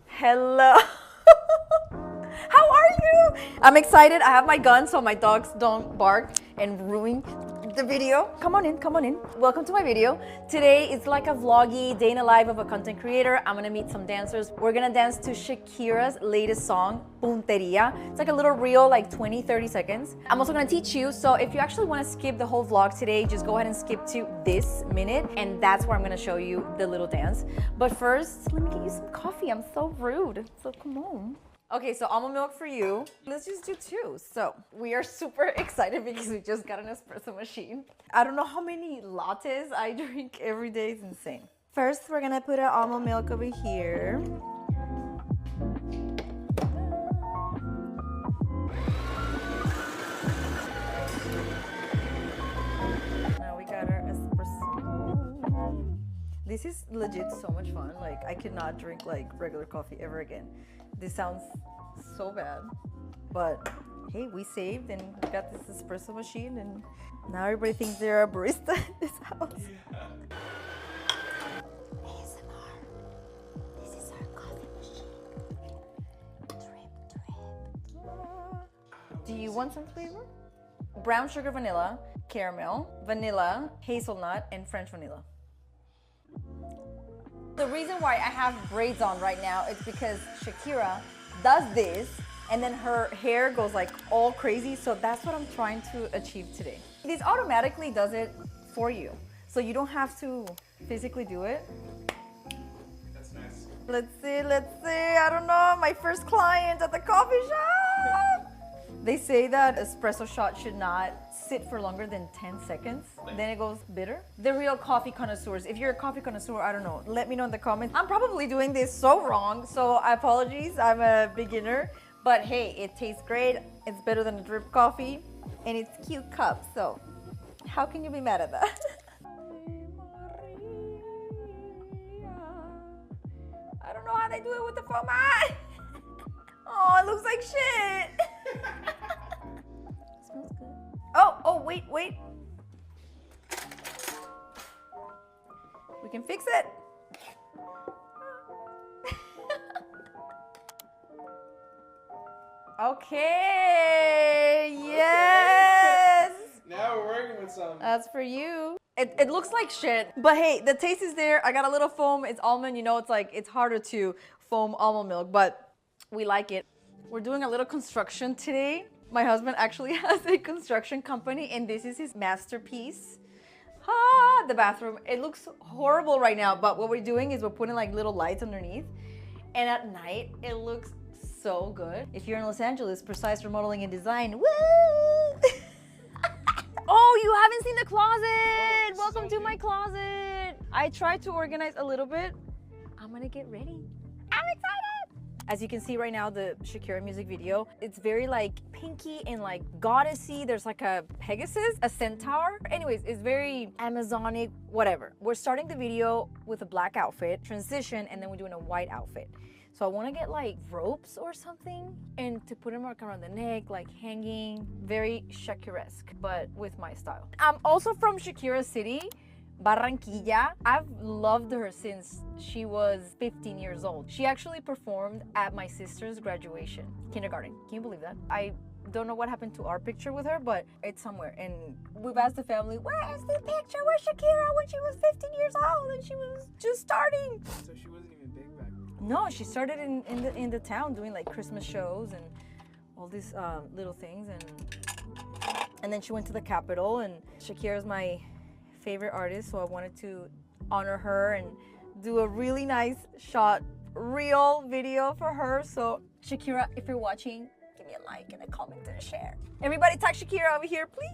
Hello. How are you? I'm excited. I have my gun so my dogs don't bark and ruin the video. Come on in, come on in. Welcome to my video. Today is like a vloggy day in a life of a content creator. I'm gonna meet some dancers. We're gonna dance to Shakira's latest song, Punteria. It's like a little reel, like 20-30 seconds. I'm also gonna teach you, so if you actually wanna skip the whole vlog today, just go ahead and skip to this minute, and that's where I'm gonna show you the little dance. But first, let me get you some coffee. I'm so rude, so come on. Okay, so almond milk for you. Let's just do two. So we are super excited because we just got an espresso machine. I don't know how many lattes I drink every day. It's insane. First, we're gonna put our almond milk over here. Now we got our espresso. This is legit so much fun. Like, I could not drink like regular coffee ever again. This sounds so bad, but hey, we saved and we got this espresso machine, and now everybody thinks they're a barista in this house. ASMR. This is our coffee machine. Drip, drip. Do you want some flavor? Brown sugar vanilla, caramel, vanilla, hazelnut, and French vanilla. The reason why I have braids on right now is because Shakira does this and then her hair goes like all crazy. So that's what I'm trying to achieve today. This automatically does it for you. So you don't have to physically do it. That's nice. Let's see. I don't know, my first client at the coffee shop. They say that espresso shot should not sit for longer than 10 seconds. Then it goes bitter. The real coffee connoisseurs, if you're a coffee connoisseur, I don't know, let me know in the comments. I'm probably doing this so wrong, so I apologize. I'm a beginner, but hey, it tastes great. It's better than a drip coffee, and it's a cute cup, so how can you be mad at that? I don't know how they do it with the foam. Oh, it looks like shit. Smells good. Oh, wait. We can fix it. Okay, yes. Now we're working with some. That's for you. It looks like shit, but hey, the taste is there. I got a little foam. It's almond, you know, it's harder to foam almond milk, but we like it. We're doing a little construction today. My husband actually has a construction company, and this is his masterpiece. The bathroom. It looks horrible right now, but what we're doing is we're putting like little lights underneath, and at night it looks so good. If you're in Los Angeles, Precise Remodeling and Design, woo! Oh, you haven't seen the closet. Welcome to my closet. I tried to organize a little bit. I'm gonna get ready. I'm excited. As you can see right now, the Shakira music video, it's very like pinky and like goddessy. There's like a Pegasus, a centaur. Anyways, it's very Amazonic, whatever. We're starting the video with a black outfit, transition, and then we're doing a white outfit. So I want to get like ropes or something and to put them like around the neck, like hanging, very Shakira-esque, but with my style. I'm also from Shakira City, Barranquilla. I've loved her since she was 15 years old. She actually performed at my sister's graduation, kindergarten. Can you believe that? I don't know what happened to our picture with her, but it's somewhere. And we've asked the family, where is the picture with Shakira when she was 15 years old and she was just starting? So she wasn't even big back then? No, she started in the town doing like Christmas shows and all these little things. And then she went to the Capitol, and Shakira's my favorite artist, so I wanted to honor her and do a really nice shot reel video for her. So Shakira, if you're watching, give me a like and a comment and a share. Everybody tag Shakira over here, please.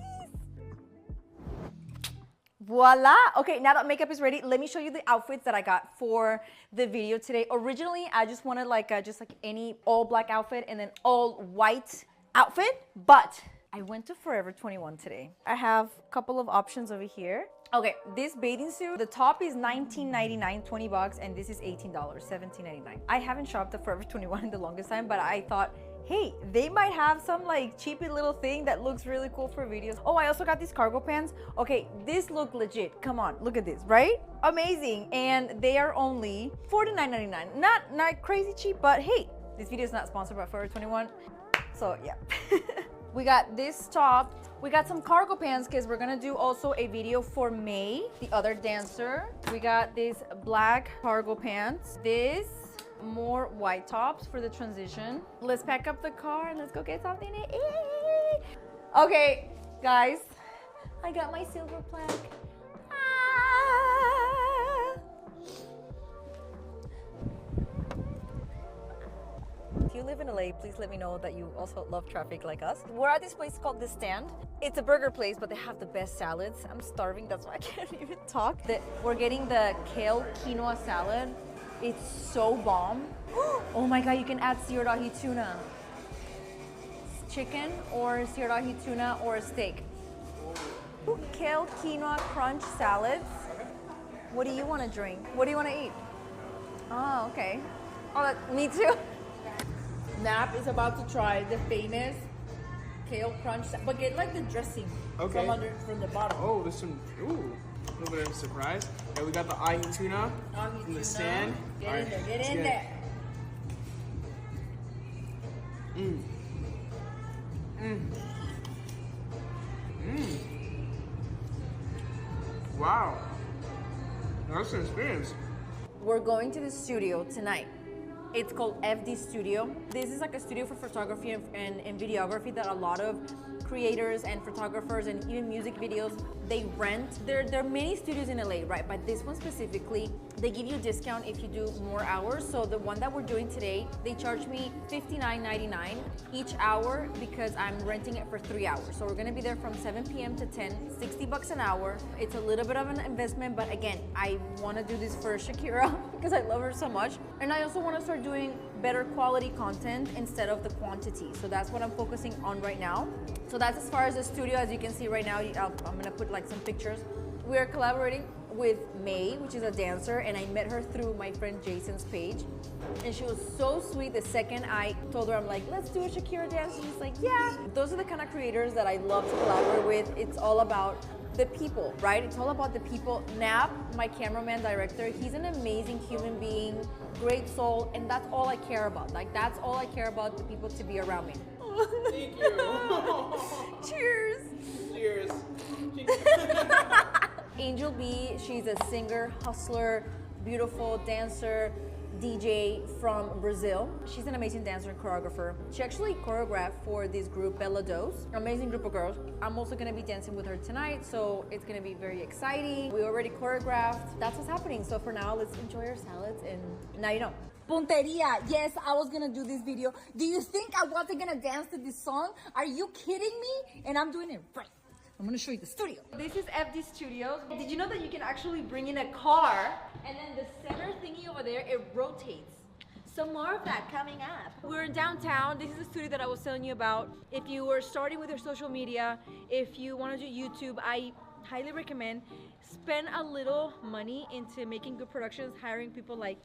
Voila. Okay, now that makeup is ready, let me show you the outfits that I got for the video today. Originally, I just wanted like just like any all black outfit and then all white outfit, but I went to Forever 21 today. I have a couple of options over here. Okay, this bathing suit, the top is $19.99, 20 bucks, and this is $18, $17.99. I haven't shopped at Forever 21 in the longest time, but I thought, hey, they might have some like cheapy little thing that looks really cool for videos. Oh, I also got these cargo pants. Okay, this look legit. Come on, look at this, right? Amazing. And they are only $49.99. Not crazy cheap, but hey, this video is not sponsored by Forever 21. So yeah. We got this top. We got some cargo pants because we're gonna do also a video for May, the other dancer. We got these black cargo pants. This, more white tops for the transition. Let's pack up the car and let's go get something to eat. Okay, guys, I got my silver plaque. Ah. If you live in LA, please let me know that you also love traffic like us. We're at this place called The Stand. It's a burger place, but they have the best salads. I'm starving, that's why I can't even talk. We're getting the kale quinoa salad. It's so bomb. Oh my God, you can add seared-ahi tuna. Chicken or seared-ahi tuna or steak. Kale quinoa crunch salads. What do you want to drink? What do you want to eat? Oh, okay. Oh, me too. Nap is about to try the famous kale crunch, but get like the dressing from the bottom. Oh, there's some, ooh, a little bit of a surprise. Okay, we got the ahi tuna from the stand. Get in there. Mmm. Mmm. Mmm. Wow. That's an experience. We're going to the studio tonight. It's called FD Studio. This is like a studio for photography and videography that a lot of creators and photographers and even music videos, they rent. There are many studios in LA, right? But this one specifically, they give you a discount if you do more hours. So the one that we're doing today, they charge me $59.99 each hour because I'm renting it for 3 hours. So we're gonna be there from 7 p.m. to 10, $60 an hour. It's a little bit of an investment, but again, I wanna do this for Shakira because I love her so much. And I also wanna start doing better quality content instead of the quantity. So that's what I'm focusing on right now. So that's as far as the studio. As you can see right now, I'm gonna put like some pictures. We are collaborating with May, which is a dancer, and I met her through my friend Jason's page. And she was so sweet. The second I told her, I'm like, let's do a Shakira dance, she's like, yeah. Those are the kind of creators that I love to collaborate with. It's all about the people, right? It's all about the people. Nap, my cameraman director, he's an amazing human being, great soul, and that's all I care about. Like, that's all I care about, the people to be around me. Thank you. Cheers. Cheers. AngelB, she's a singer, hustler, beautiful dancer, DJ from Brazil. She's an amazing dancer and choreographer. She actually choreographed for this group, Bella Dos, amazing group of girls. I'm also gonna be dancing with her tonight, so it's gonna be very exciting. We already choreographed. That's what's happening. So for now, let's enjoy our salads, and now you know. Punteria, yes, I was gonna do this video. Do you think I wasn't gonna dance to this song? Are you kidding me? And I'm doing it right. I'm gonna show you the studio. This is FD Studios. Did you know that you can actually bring in a car and then the center thingy over there, it rotates? So more of that coming up. We're in downtown. This is the studio that I was telling you about. If you were starting with your social media, if you want to do YouTube, I highly recommend spend a little money into making good productions, hiring people like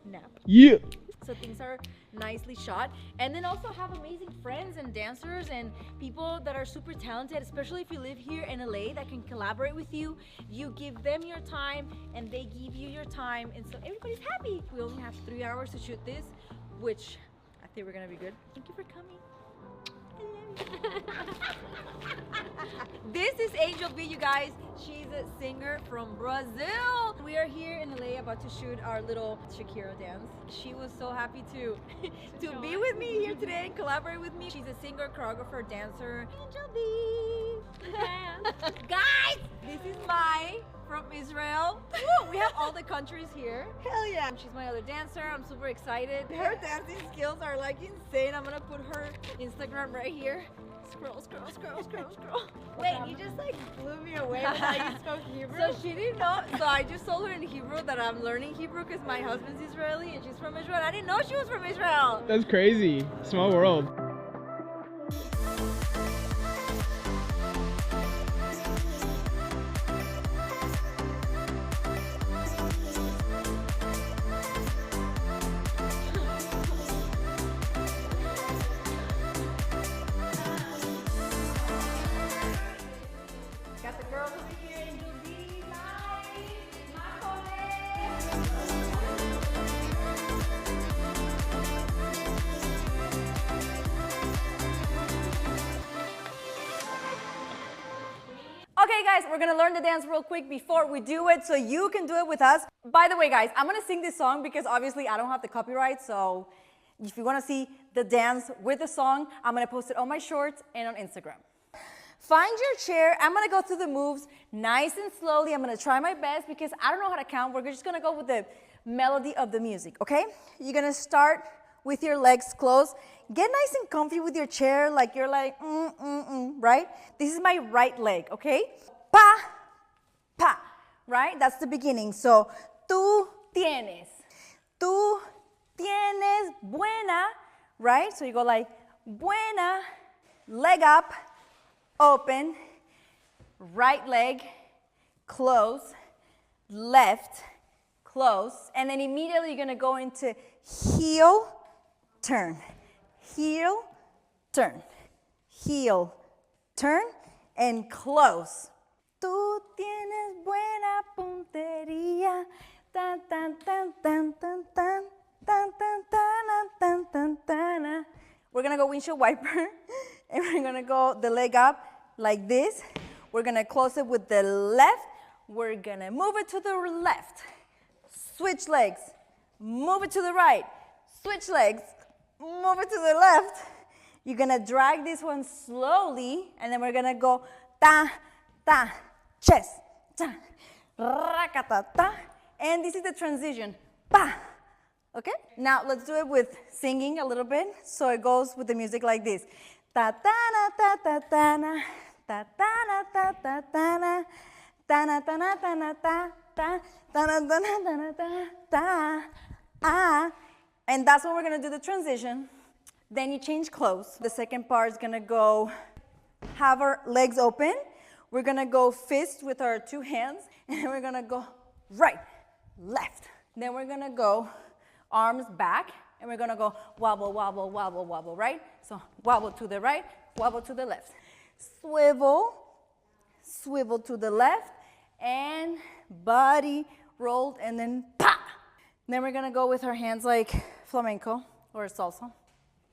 Nap. Yeah. So things are nicely shot, and then also have amazing friends and dancers and people that are super talented, especially if you live here in LA, that can collaborate with you. You give them your time and they give you your time, and so everybody's happy. We only have 3 hours to shoot this, which I think we're gonna be good. Thank you for coming. This is AngelB, you guys. She's a singer from Brazil. We are here in LA about to shoot our little Shakira dance. She was so happy to be with me here today and collaborate with me. She's a singer, choreographer, dancer. AngelB. Guys, this is Mai from Israel. Woo, we have all the countries here. Hell yeah. She's my other dancer. I'm super excited. Her dancing skills are like insane. I'm gonna put her Instagram right here. Scroll, scroll, scroll, scroll, scroll. Wait, you just like blew me away with how you spoke Hebrew. So she didn't know. So I just told her in Hebrew that I'm learning Hebrew because my husband's Israeli and she's from Israel. I didn't know she was from Israel. That's crazy. Small world. Okay, guys, we're gonna learn the dance real quick before we do it so you can do it with us. By the way, guys, I'm gonna sing this song because obviously I don't have the copyright, so if you wanna see the dance with the song, I'm gonna post it on my shorts and on Instagram. Find your chair. I'm gonna go through the moves nice and slowly. I'm gonna try my best because I don't know how to count. We're just gonna go with the melody of the music, okay? You're gonna start with your legs closed. Get nice and comfy with your chair, like you're like, right? This is my right leg, okay? Pa, pa, right? That's the beginning. So, tú tienes buena, right? So you go like, buena, leg up, open, right leg, close, left, close, and then immediately you're gonna go into heel, turn, heel, turn, heel, turn, and close. Tú tienes buena puntería, tan tan tan tan tan tan tan tan tan tan tan. We're gonna go windshield wiper, and we're gonna go the leg up like this. We're gonna close it with the left. We're gonna move it to the left. Switch legs, move it to the right. Switch legs, move it to the left. You're gonna drag this one slowly, and then we're gonna go ta, ta, chest, ta, rakata, ta, and this is the transition, pa, okay? Now let's do it with singing a little bit, so it goes with the music like this. Ta ta na ta ta ta na, ta ta na ta ta ta na, ta na ta na ta na ta ta, ta na ta na ta na ta ta, ah. And that's when we're gonna do the transition. Then you change clothes. The second part is gonna go, have our legs open. We're gonna go fist with our two hands, and we're gonna go right, left. Then we're gonna go arms back, and we're gonna go wobble, wobble, wobble, wobble, right? So wobble to the right, wobble to the left. Swivel, swivel to the left, and body rolled, and then pa! Then we're gonna go with our hands like flamenco or salsa.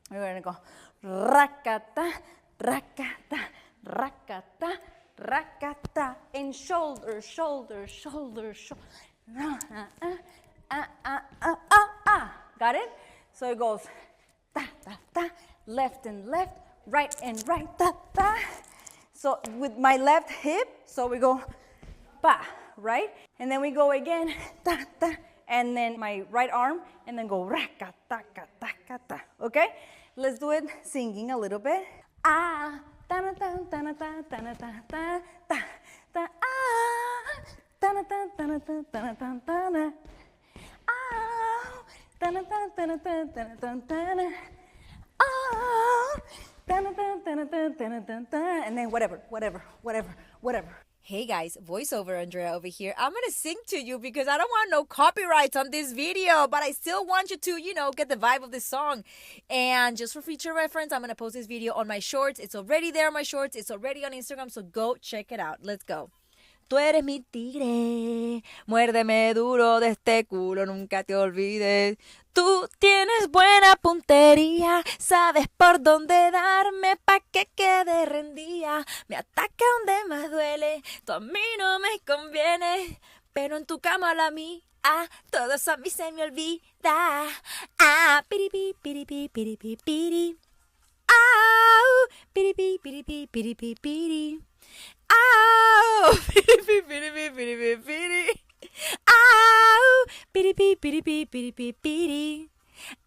We're gonna go rakata, rakata, rakata, rakata, and shoulder, shoulder, shoulder, shoulder. Got it? So it goes ta, ta, ta, left and left, right and right, ta, ta. So with my left hip, so we go pa, right? And then we go again, ta, ta. And then my right arm, and then go rakata, okay? Let's do it singing a little bit. Ah, ta na ta ta na ta ta na ta ta ta ta ah, ta na ta ta na ta ta na ta ta na ah, ta na ta ta na ta ta na ta ta na ah, ta na ta ta na ta ta na ta ta, and then whatever. Hey guys, voiceover Andrea over here. I'm gonna sing to you because I don't want no copyrights on this video, but I still want you to, get the vibe of this song. And just for future reference, I'm gonna post this video on my shorts. It's already there on my shorts. It's already on Instagram, so go check it out. Let's go. Tú eres mi tigre, muérdeme duro de este culo, nunca te olvides. Tú tienes buena puntería, sabes por dónde darme pa' que quede rendida. Me ataca donde más duele, tú a mí no me conviene, pero en tu cama la mía, todo eso a mí se me olvida. Ah, piripi, piripi, piripi, piri. Ah, piripi, piripi, piripi, piri. Ow! Piri piri piri piri. Ow! Piri piri piri piri.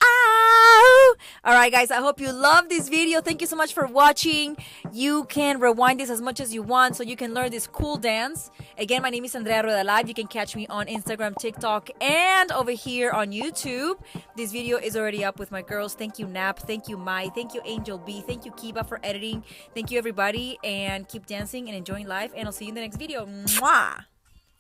Ow! All right, guys, I hope you love this video. Thank you so much for watching. You can rewind this as much as you want so you can learn this cool dance. Again, my name is Andrea Rueda Live. You can catch me on Instagram, TikTok, and over here on YouTube. This video is already up with my girls. Thank you, Nap. Thank you, Mai. Thank you, AngelB. Thank you, Kiba, for editing. Thank you, everybody, and keep dancing and enjoying life. And I'll see you in the next video. Mwah!